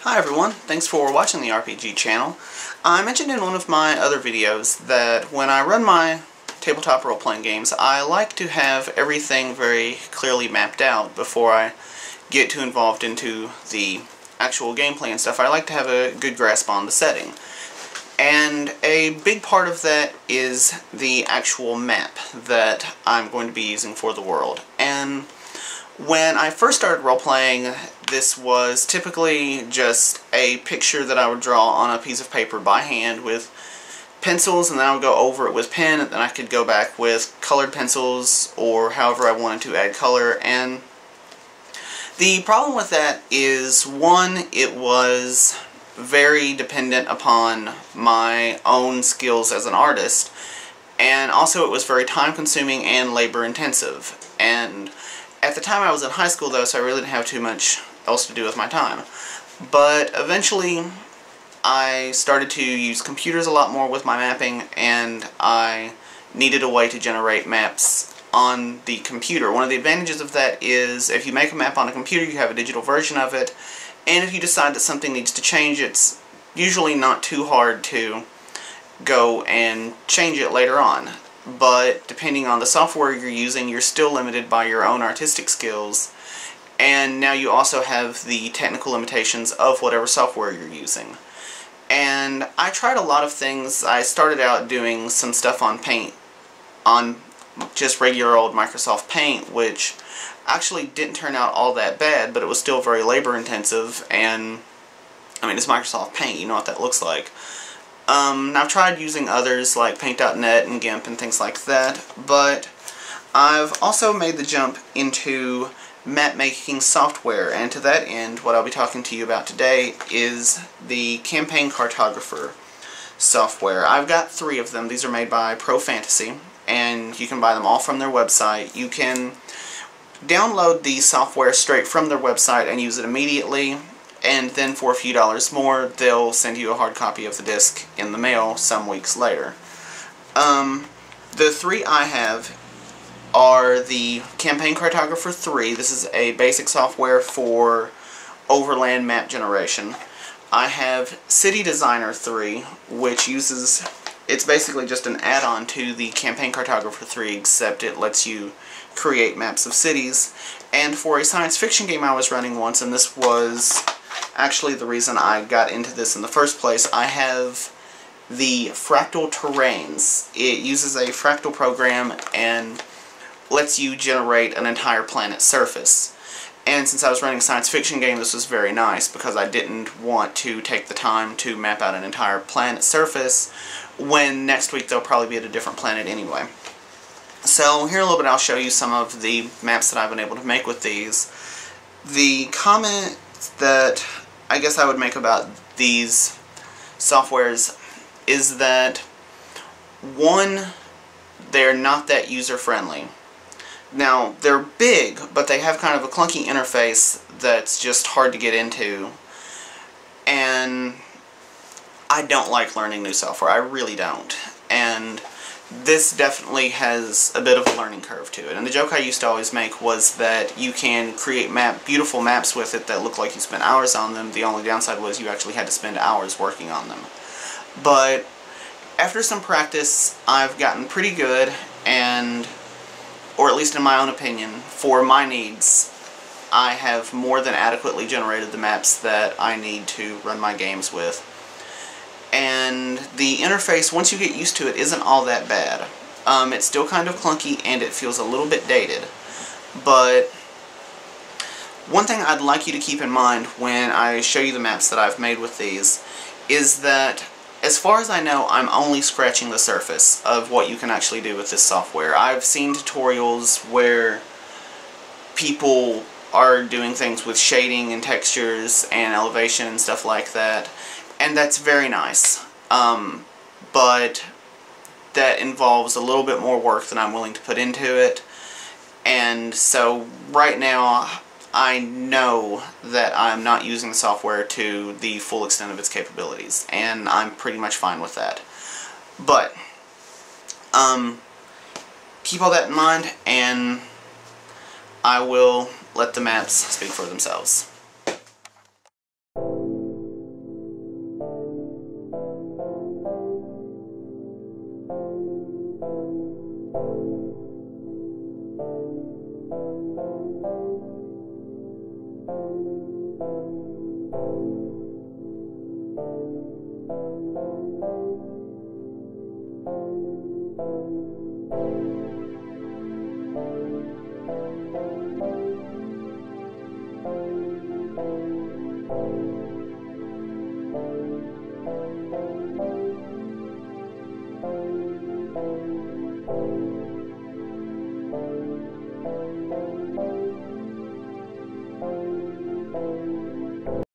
Hi everyone, thanks for watching the RPG channel. I mentioned in one of my other videos that when I run my tabletop role-playing games, I like to have everything very clearly mapped out before I get too involved into the actual gameplay and stuff. I like to have a good grasp on the setting. And a big part of that is the actual map that I'm going to be using for the world. And when I first started role-playing, this was typically just a picture that I would draw on a piece of paper by hand with pencils, and then I would go over it with pen, and then I could go back with colored pencils or however I wanted to add color. And the problem with that is, one, it was very dependent upon my own skills as an artist, and also it was very time-consuming and labor-intensive. And at the time I was in high school, though, so I really didn't have too much else to do with my time. But eventually I started to use computers a lot more with my mapping, and I needed a way to generate maps on the computer. One of the advantages of that is if you make a map on a computer, you have a digital version of it, and if you decide that something needs to change, it's usually not too hard to go and change it later on. But depending on the software you're using, you're still limited by your own artistic skills, and now you also have the technical limitations of whatever software you're using. And I tried a lot of things. I started out doing some stuff on Paint, on just regular old Microsoft Paint, which actually didn't turn out all that bad, but it was still very labor intensive, and I mean, it's Microsoft Paint, you know what that looks like. I've tried using others like Paint.net and GIMP and things like that, but I've also made the jump into map-making software, and to that end, what I'll be talking to you about today is the Campaign Cartographer software. I've got 3 of them. These are made by Pro Fantasy, and you can buy them all from their website. You can download the software straight from their website and use it immediately, and then for a few dollars more, they'll send you a hard copy of the disc in the mail some weeks later. The 3 I have are the Campaign Cartographer 3. This is a basic software for overland map generation. I have City Designer 3, which uses, it's basically just an add-on to the Campaign Cartographer 3, except it lets you create maps of cities. And for a science fiction game I was running once, and this was actually the reason I got into this in the first place, I have the Fractal Terrains. It uses a fractal program and lets you generate an entire planet's surface. And since I was running a science fiction game, this was very nice because I didn't want to take the time to map out an entire planet's surface when next week they'll probably be at a different planet anyway. So here in a little bit I'll show you some of the maps that I've been able to make with these. The comment that I guess I would make about these softwares is that, one, they're not that user-friendly. Now, they're big, but they have kind of a clunky interface that's just hard to get into, and I don't like learning new software. I really don't. And this definitely has a bit of a learning curve to it. And the joke I used to always make was that you can create beautiful maps with it that look like you spent hours on them. The only downside was you actually had to spend hours working on them. But after some practice, I've gotten pretty good, and, or at least in my own opinion, for my needs, I have more than adequately generated the maps that I need to run my games with. And the interface, once you get used to it, isn't all that bad. It's still kind of clunky and it feels a little bit dated. But one thing I'd like you to keep in mind when I show you the maps that I've made with these is that, as far as I know, I'm only scratching the surface of what you can actually do with this software. I've seen tutorials where people are doing things with shading and textures and elevation and stuff like that, and that's very nice, but that involves a little bit more work than I'm willing to put into it. And so right now I know that I'm not using the software to the full extent of its capabilities, and I'm pretty much fine with that. But keep all that in mind, and I will let the maps speak for themselves.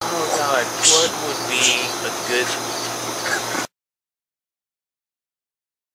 Oh God, what would be a good